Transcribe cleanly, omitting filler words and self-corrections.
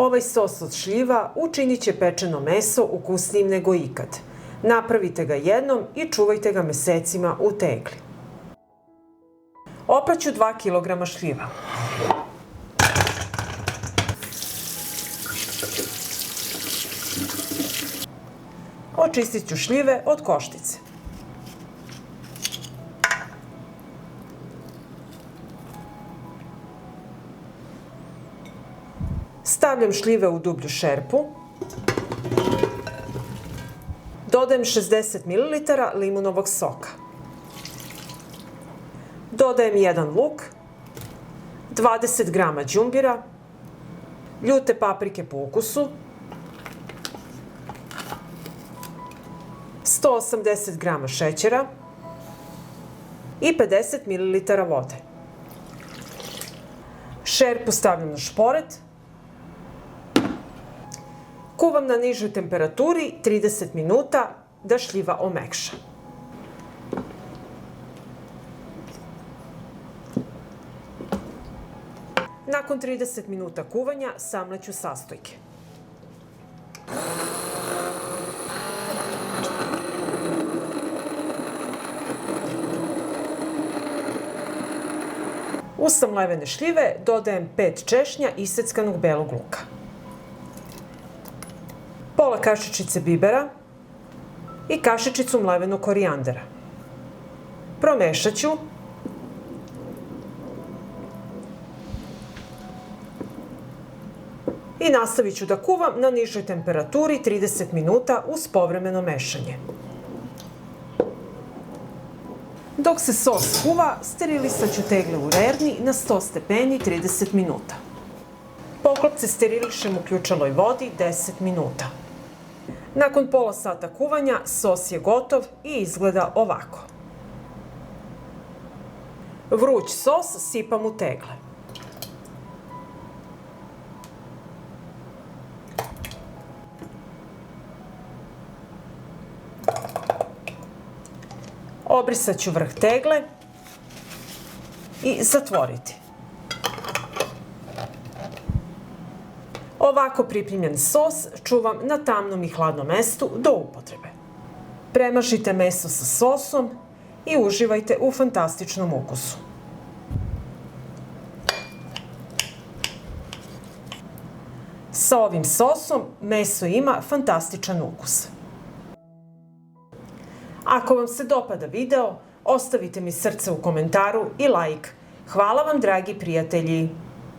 Ovaj sos od šljiva učinit će pečeno meso ukusnijim nego ikad. Napravite ga jednom i čuvajte ga mesecima u tegli. Opraću 2 kg šljiva. Očistit ću šljive od koštice. Stavljam šljive u dublju šerpu. Dodajem 60 ml limunovog soka. Dodajem 1 luk, 20 g đumbira, ljute paprike po ukusu, 180 g šećera i 50 ml vode. Šerpu stavljam na šporet. Kuvam na nižoj temperaturi 30 minuta da šljiva omekša. Nakon 30 minuta kuvanja samleću sastojke. U samlevene šljive dodajem 5 češnja iseckanog belog luka, pola kašičice bibera i kašičicu mlevenog korijandera. Promešat ću i nastavit ću da kuvam na nižoj temperaturi 30 minuta uz povremeno mešanje. Dok se sos kuva, sterilisat ću tegle u rerni na 100 stepeni 30 minuta. Poklopce sterilišem u ključaloj vodi 10 minuta. Nakon pola sata kuvanja, sos je gotov i izgleda ovako. Vruć sos sipam u tegle. Obrisat ću vrh tegle i zatvoriti. Ovako pripremljen sos čuvam na tamnom i hladnom mestu do upotrebe. Premažite meso sa sosom i uživajte u fantastičnom ukusu. Sa ovim sosom meso ima fantastičan ukus. Ako vam se dopada video, ostavite mi srce u komentaru i like. Hvala vam, dragi prijatelji!